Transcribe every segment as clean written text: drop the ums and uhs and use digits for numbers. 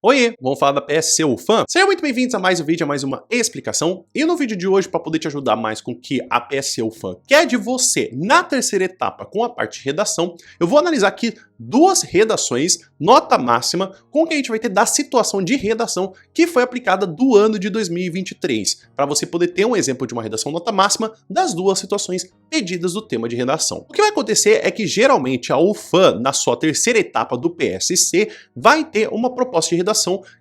Oiê, vamos falar da PSC UFAM? Sejam muito bem-vindos a mais um vídeo, a mais uma explicação. E no vídeo de hoje, para poder te ajudar mais com o que a PSC UFAM quer de você na terceira etapa com a parte de redação, eu vou analisar aqui duas redações, nota máxima, com o que a gente vai ter da situação de redação que foi aplicada do ano de 2023, para você poder ter um exemplo de uma redação nota máxima das duas situações pedidas do tema de redação. O que vai acontecer é que geralmente a UFAM, na sua terceira etapa do PSC, vai ter uma proposta de redação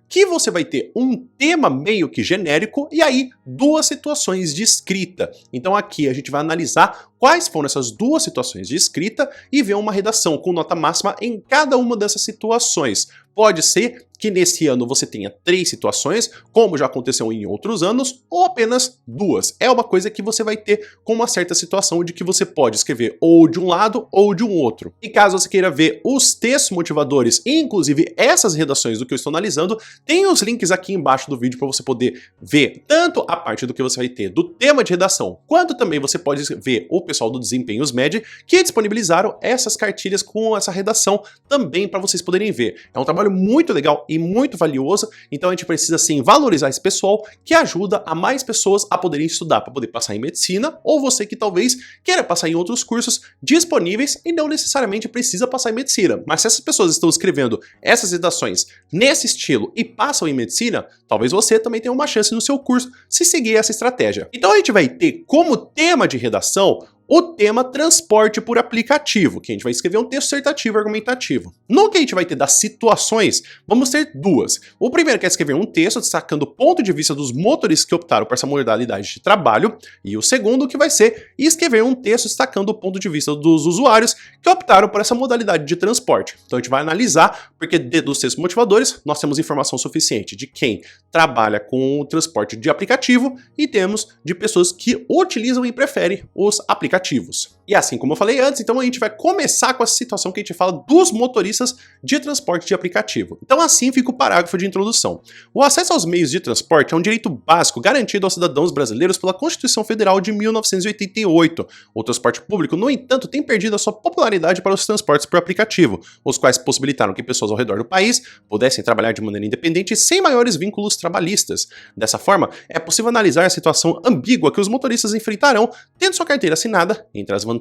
que você vai ter um tema meio que genérico e aí duas situações de escrita. Então aqui a gente vai analisar quais foram essas duas situações de escrita e ver uma redação com nota máxima em cada uma dessas situações. Pode ser que nesse ano você tenha 3 situações, como já aconteceu em outros anos, ou apenas 2. É uma coisa que você vai ter com uma certa situação de que você pode escrever ou de um lado ou de um outro. E caso você queira ver os textos motivadores, e inclusive essas redações do que eu estou analisando, tem os links aqui embaixo do vídeo para você poder ver tanto a parte do que você vai ter do tema de redação, quanto também você pode ver o pessoal do Desempenhos Med, que disponibilizaram essas cartilhas com essa redação também para vocês poderem ver. É um trabalho muito legal e muito valioso, então a gente precisa sim valorizar esse pessoal que ajuda a mais pessoas a poderem estudar para poder passar em medicina, ou você que talvez queira passar em outros cursos disponíveis e não necessariamente precisa passar em medicina. Mas se essas pessoas estão escrevendo essas redações nesse estilo e passam em medicina, talvez você também tenha uma chance no seu curso se seguir essa estratégia. Então a gente vai ter como tema de redação o tema transporte por aplicativo, que a gente vai escrever um texto dissertativo argumentativo. No que a gente vai ter das situações, vamos ter duas. O primeiro que é escrever um texto destacando o ponto de vista dos motoristas que optaram por essa modalidade de trabalho, e o segundo que vai ser escrever um texto destacando o ponto de vista dos usuários que optaram por essa modalidade de transporte. Então a gente vai analisar, porque dos textos motivadores nós temos informação suficiente de quem trabalha com o transporte de aplicativo e temos de pessoas que utilizam e preferem os aplicativos. E assim como eu falei antes, então a gente vai começar com essa situação que a gente fala dos motoristas de transporte de aplicativo. Então assim fica o parágrafo de introdução. O acesso aos meios de transporte é um direito básico garantido aos cidadãos brasileiros pela Constituição Federal de 1988. O transporte público, no entanto, tem perdido a sua popularidade para os transportes por aplicativo, os quais possibilitaram que pessoas ao redor do país pudessem trabalhar de maneira independente sem maiores vínculos trabalhistas. Dessa forma, é possível analisar a situação ambígua que os motoristas enfrentarão tendo sua carteira assinada entre as vantagens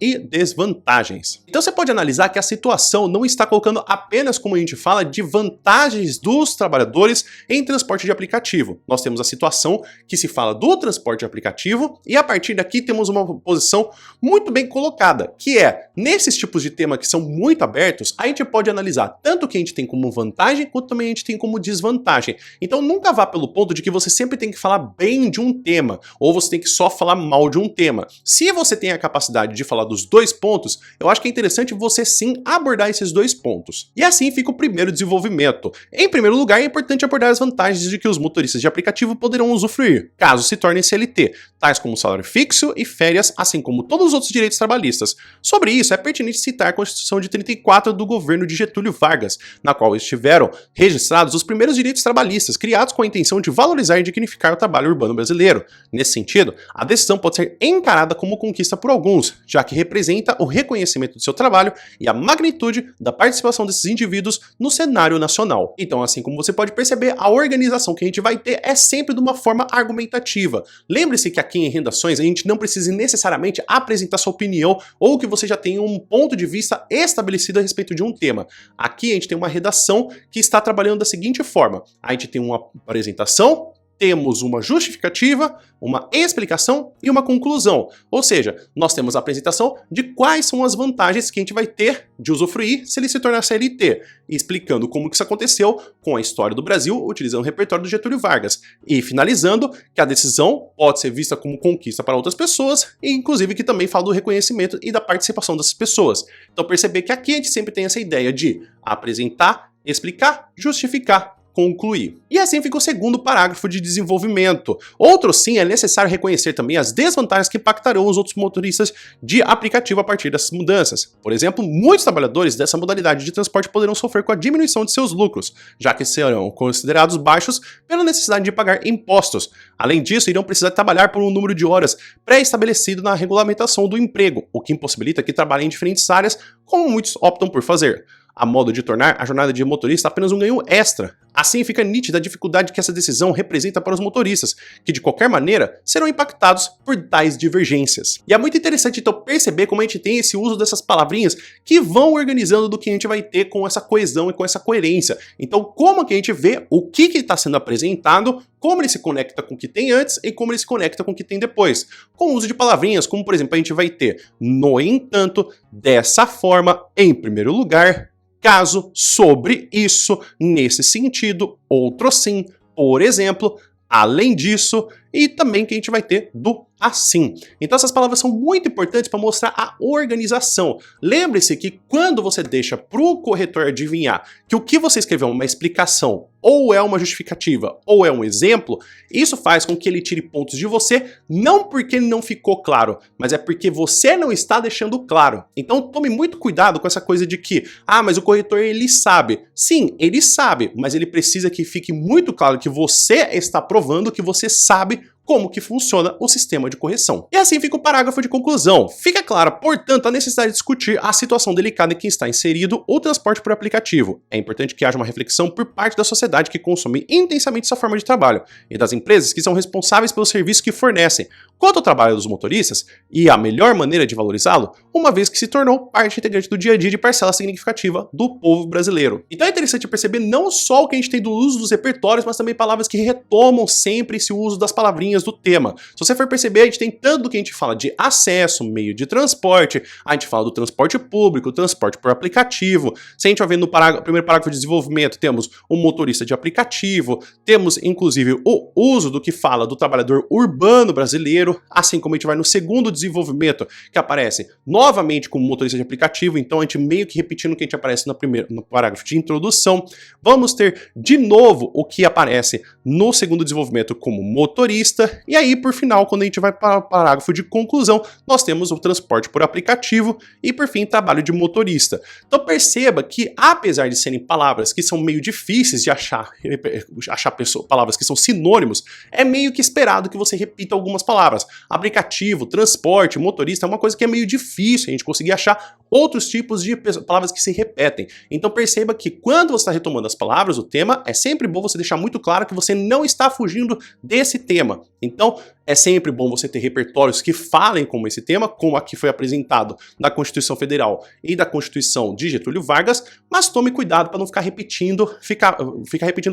e desvantagens. Então você pode analisar que a situação não está colocando apenas, como a gente fala, de vantagens dos trabalhadores em transporte de aplicativo. Nós temos a situação que se fala do transporte de aplicativo e a partir daqui temos uma posição muito bem colocada, que é, nesses tipos de tema que são muito abertos, a gente pode analisar tanto o que a gente tem como vantagem, quanto também a gente tem como desvantagem. Então nunca vá pelo ponto de que você sempre tem que falar bem de um tema, ou você tem que só falar mal de um tema. Se você tem a capacidade de falar dos dois pontos, eu acho que é interessante você sim abordar esses dois pontos. E assim fica o primeiro desenvolvimento. Em primeiro lugar, é importante abordar as vantagens de que os motoristas de aplicativo poderão usufruir, caso se tornem CLT, tais como salário fixo e férias, assim como todos os outros direitos trabalhistas. Sobre isso, é pertinente citar a Constituição de 34 do governo de Getúlio Vargas, na qual estiveram registrados os primeiros direitos trabalhistas, criados com a intenção de valorizar e dignificar o trabalho urbano brasileiro. Nesse sentido, a decisão pode ser encarada como conquista por alguns, já que representa o reconhecimento do seu trabalho e a magnitude da participação desses indivíduos no cenário nacional. Então, assim como você pode perceber, a organização que a gente vai ter é sempre de uma forma argumentativa. Lembre-se que aqui em redações a gente não precisa necessariamente apresentar sua opinião ou que você já tenha um ponto de vista estabelecido a respeito de um tema. Aqui a gente tem uma redação que está trabalhando da seguinte forma: a gente tem uma apresentação, temos uma justificativa, uma explicação e uma conclusão. Ou seja, nós temos a apresentação de quais são as vantagens que a gente vai ter de usufruir se ele se tornar CLT, explicando como que isso aconteceu com a história do Brasil, utilizando o repertório do Getúlio Vargas. E finalizando, que a decisão pode ser vista como conquista para outras pessoas, e inclusive que também fala do reconhecimento e da participação dessas pessoas. Então perceber que aqui a gente sempre tem essa ideia de apresentar, explicar, justificar, concluir. E assim fica o segundo parágrafo de desenvolvimento. Outro sim, é necessário reconhecer também as desvantagens que impactarão os outros motoristas de aplicativo a partir dessas mudanças. Por exemplo, muitos trabalhadores dessa modalidade de transporte poderão sofrer com a diminuição de seus lucros, já que serão considerados baixos pela necessidade de pagar impostos. Além disso, irão precisar trabalhar por um número de horas pré-estabelecido na regulamentação do emprego, o que impossibilita que trabalhem em diferentes áreas, como muitos optam por fazer. a modo de tornar a jornada de motorista apenas um ganho extra. Assim fica nítida a dificuldade que essa decisão representa para os motoristas, que de qualquer maneira serão impactados por tais divergências. E é muito interessante então perceber como a gente tem esse uso dessas palavrinhas que vão organizando do que a gente vai ter com essa coesão e com essa coerência. Então como que a gente vê o que está sendo apresentado, como ele se conecta com o que tem antes e como ele se conecta com o que tem depois. Com o uso de palavrinhas, como por exemplo a gente vai ter no entanto, dessa forma, em primeiro lugar, caso, sobre isso, nesse sentido, outro sim, por exemplo, além disso, e também que a gente vai ter do assim. Então essas palavras são muito importantes para mostrar a organização. Lembre-se que quando você deixa para o corretor adivinhar que o que você escreveu é uma explicação, ou é uma justificativa, ou é um exemplo, isso faz com que ele tire pontos de você, não porque não ficou claro, mas é porque você não está deixando claro. Então tome muito cuidado com essa coisa de que, mas o corretor ele sabe. Sim, ele sabe, mas ele precisa que fique muito claro que você está provando que você sabe como que funciona o sistema de correção. E assim fica o parágrafo de conclusão. Fica clara, portanto, a necessidade de discutir a situação delicada em que está inserido o transporte por aplicativo. É importante que haja uma reflexão por parte da sociedade que consome intensamente essa forma de trabalho e das empresas que são responsáveis pelos serviços que fornecem, quanto ao trabalho dos motoristas e a melhor maneira de valorizá-lo, uma vez que se tornou parte integrante do dia a dia de parcela significativa do povo brasileiro. Então é interessante perceber não só o que a gente tem do uso dos repertórios, mas também palavras que retomam sempre esse uso das palavrinhas do tema. Se você for perceber, a gente tem tanto do que a gente fala de acesso, meio de transporte, a gente fala do transporte público, transporte por aplicativo. Se a gente vai ver no primeiro parágrafo de desenvolvimento, temos o motorista de aplicativo, temos inclusive o uso do que fala do trabalhador urbano brasileiro, assim como a gente vai no segundo desenvolvimento, que aparece novamente como motorista de aplicativo, então a gente meio que repetindo o que a gente aparece no parágrafo de introdução. Vamos ter de novo o que aparece no segundo desenvolvimento como motorista, e aí por final, quando a gente vai para o parágrafo de conclusão, nós temos o transporte por aplicativo e por fim trabalho de motorista. Então perceba que apesar de serem palavras que são meio difíceis de achar palavras que são sinônimos, é meio que esperado que você repita algumas palavras. Aplicativo, transporte, motorista é uma coisa que é meio difícil a gente conseguir achar outros tipos de palavras que se repetem. Então perceba que quando você está retomando as palavras, o tema, é sempre bom você deixar muito claro que você não está fugindo desse tema. Então é sempre bom você ter repertórios que falem como esse tema, como aqui foi apresentado na Constituição Federal e da Constituição de Getúlio Vargas, mas tome cuidado para não ficar repetindo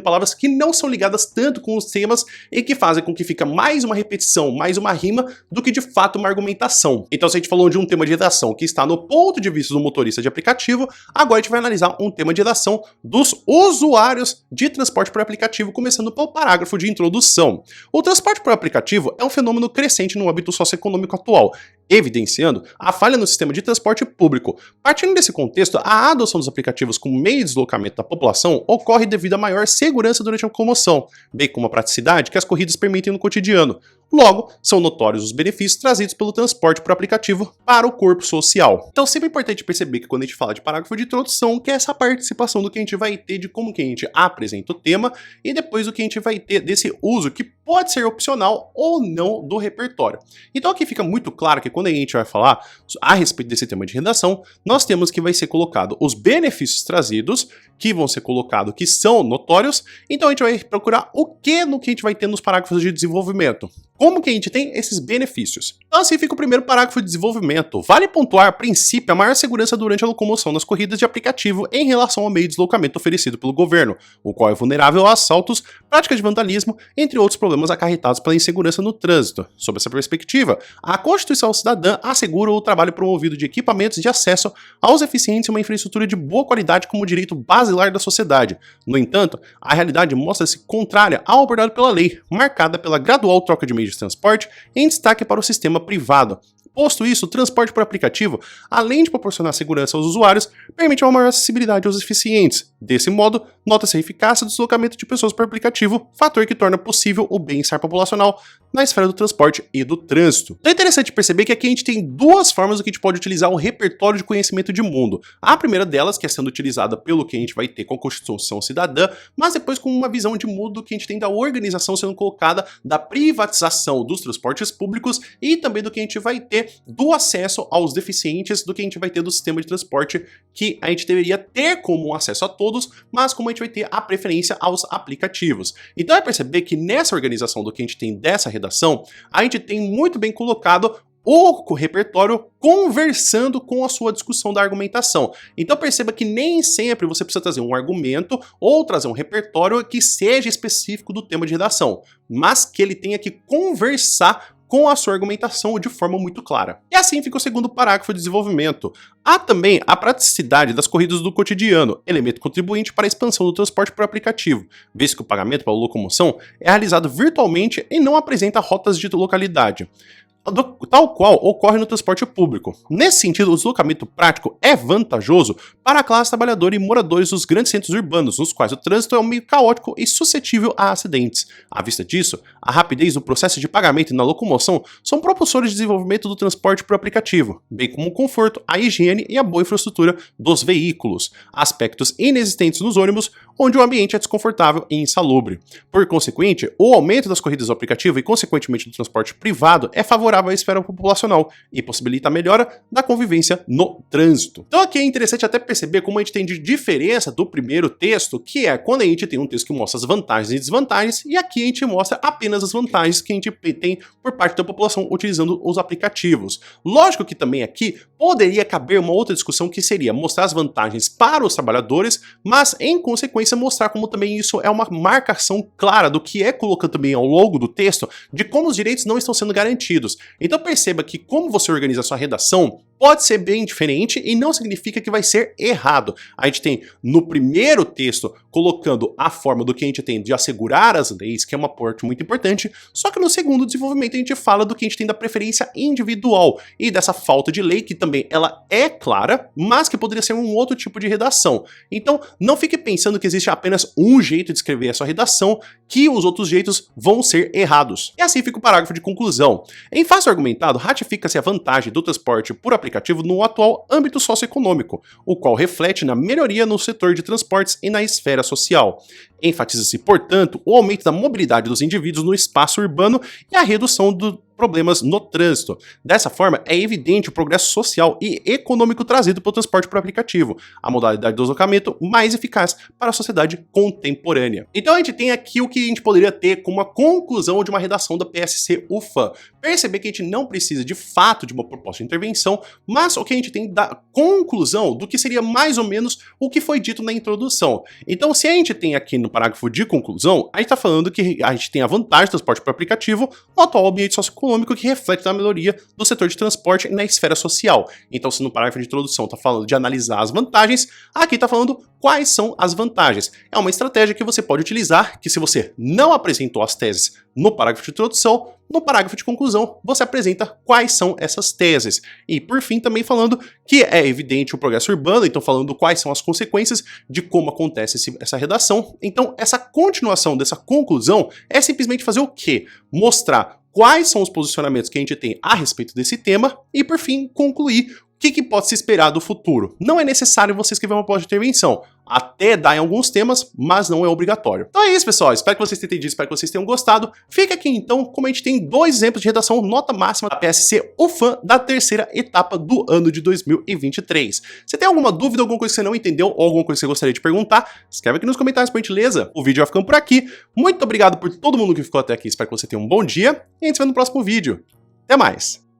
palavras que não são ligadas tanto com os temas e que fazem com que fica mais uma repetição, mais uma rima, do que de fato uma argumentação. Então se a gente falou de um tema de redação que está no ponto de vista do motorista de aplicativo, agora a gente vai analisar um tema de redação dos usuários de transporte por aplicativo, começando pelo parágrafo de introdução. O transporte por aplicativo é um fenômeno crescente no âmbito socioeconômico atual, evidenciando a falha no sistema de transporte público. Partindo desse contexto, a adoção dos aplicativos como meio de deslocamento da população ocorre devido à maior segurança durante a locomoção, bem como a praticidade que as corridas permitem no cotidiano. Logo, são notórios os benefícios trazidos pelo transporte por aplicativo para o corpo social. Então, sempre é importante perceber que quando a gente fala de parágrafo de introdução, que é essa participação do que a gente vai ter, de como que a gente apresenta o tema, e depois o que a gente vai ter desse uso, que pode ser opcional ou não do repertório. Então aqui fica muito claro que quando a gente vai falar a respeito desse tema de redação, nós temos que vai ser colocado os benefícios trazidos, que vão ser colocados, que são notórios, então a gente vai procurar o que no que a gente vai ter nos parágrafos de desenvolvimento. Como que a gente tem esses benefícios? Então assim fica o primeiro parágrafo de desenvolvimento. Vale pontuar, a princípio, a maior segurança durante a locomoção nas corridas de aplicativo em relação ao meio de deslocamento oferecido pelo governo, o qual é vulnerável a assaltos, prática de vandalismo, entre outros problemas acarretados pela insegurança no trânsito. Sob essa perspectiva, a Constituição Cidadã assegura o trabalho promovido de equipamentos de acesso aos eficientes e uma infraestrutura de boa qualidade como direito basilar da sociedade. No entanto, a realidade mostra-se contrária ao abordado pela lei, marcada pela gradual troca de meios de transporte em destaque para o sistema privado. Posto isso, o transporte por aplicativo, além de proporcionar segurança aos usuários, permite uma maior acessibilidade aos eficientes. Desse modo, nota-se a eficácia do deslocamento de pessoas por aplicativo, fator que torna possível o bem-estar populacional na esfera do transporte e do trânsito. Então é interessante perceber que aqui a gente tem duas formas do que a gente pode utilizar o repertório de conhecimento de mundo. A primeira delas, que é sendo utilizada pelo que a gente vai ter com a Constituição Cidadã, mas depois com uma visão de mundo que a gente tem da organização sendo colocada, da privatização dos transportes públicos e também do que a gente vai ter ter do acesso aos deficientes do que a gente vai ter do sistema de transporte que a gente deveria ter como acesso a todos, mas como a gente vai ter a preferência aos aplicativos. Então vai perceber que nessa organização do que a gente tem dessa redação, a gente tem muito bem colocado o repertório conversando com a sua discussão da argumentação. Então perceba que nem sempre você precisa trazer um argumento ou trazer um repertório que seja específico do tema de redação, mas que ele tenha que conversar com a sua argumentação de forma muito clara. E assim fica o segundo parágrafo de desenvolvimento. Há também a praticidade das corridas do cotidiano, elemento contribuinte para a expansão do transporte por aplicativo, visto que o pagamento pela locomoção é realizado virtualmente e não apresenta rotas de localidade, tal qual ocorre no transporte público. Nesse sentido, o deslocamento prático é vantajoso para a classe trabalhadora e moradores dos grandes centros urbanos, nos quais o trânsito é um meio caótico e suscetível a acidentes. À vista disso, a rapidez no processo de pagamento e na locomoção são propulsores de desenvolvimento do transporte por aplicativo, bem como o conforto, a higiene e a boa infraestrutura dos veículos, aspectos inexistentes nos ônibus, onde o ambiente é desconfortável e insalubre. Por consequente, o aumento das corridas do aplicativo e, consequentemente, do transporte privado é favorável à esfera populacional e possibilita a melhora da convivência no trânsito. Então aqui é interessante até perceber como a gente tem de diferença do primeiro texto, que é quando a gente tem um texto que mostra as vantagens e desvantagens, e aqui a gente mostra apenas as vantagens que a gente tem por parte da população utilizando os aplicativos. Lógico que também aqui poderia caber uma outra discussão que seria mostrar as vantagens para os trabalhadores, mas em consequência mostrar como também isso é uma marcação clara do que é colocado também ao longo do texto, de como os direitos não estão sendo garantidos. Então perceba que como você organiza a sua redação pode ser bem diferente e não significa que vai ser errado. A gente tem no primeiro texto colocando a forma do que a gente tem de assegurar as leis, que é uma parte muito importante, só que no segundo desenvolvimento a gente fala do que a gente tem da preferência individual e dessa falta de lei que também ela é clara, mas que poderia ser um outro tipo de redação. Então não fique pensando que existe apenas um jeito de escrever a sua redação, que os outros jeitos vão ser errados. E assim fica o parágrafo de conclusão. Em fácil argumentado, ratifica-se a vantagem do transporte por aplicativo no atual âmbito socioeconômico, o qual reflete na melhoria no setor de transportes e na esfera social. Enfatiza-se, portanto, o aumento da mobilidade dos indivíduos no espaço urbano e a redução dos problemas no trânsito. Dessa forma, é evidente o progresso social e econômico trazido pelo transporte por aplicativo, a modalidade de deslocamento mais eficaz para a sociedade contemporânea. Então a gente tem aqui o que a gente poderia ter como uma conclusão de uma redação da PSC UFAM. Perceber que a gente não precisa de fato de uma proposta de intervenção, mas o que a gente tem da conclusão do que seria mais ou menos o que foi dito na introdução. Então se a gente tem aqui no parágrafo de conclusão, a gente está falando que a gente tem a vantagem do transporte por aplicativo no atual ambiente socioeconômico que reflete na melhoria do setor de transporte na esfera social. Então se no parágrafo de introdução está falando de analisar as vantagens, aqui está falando quais são as vantagens. É uma estratégia que você pode utilizar, que se você não apresentou as teses no parágrafo de introdução, no parágrafo de conclusão você apresenta quais são essas teses. E por fim também falando que é evidente o progresso urbano, então falando quais são as consequências de como acontece essa redação. Então essa continuação dessa conclusão é simplesmente fazer o quê? Mostrar quais são os posicionamentos que a gente tem a respeito desse tema e por fim concluir o que pode se esperar do futuro. Não é necessário você escrever uma proposta de intervenção. Até dá em alguns temas, mas não é obrigatório. Então é isso, pessoal. Espero que vocês tenham entendido, espero que vocês tenham gostado. Fica aqui, então, como a gente tem dois exemplos de redação nota máxima da PSC UFAM da terceira etapa do ano de 2023. Se tem alguma dúvida, alguma coisa que você não entendeu ou alguma coisa que você gostaria de perguntar, escreve aqui nos comentários, por gentileza. O vídeo vai ficando por aqui. Muito obrigado por todo mundo que ficou até aqui. Espero que você tenha um bom dia e a gente se vê no próximo vídeo. Até mais!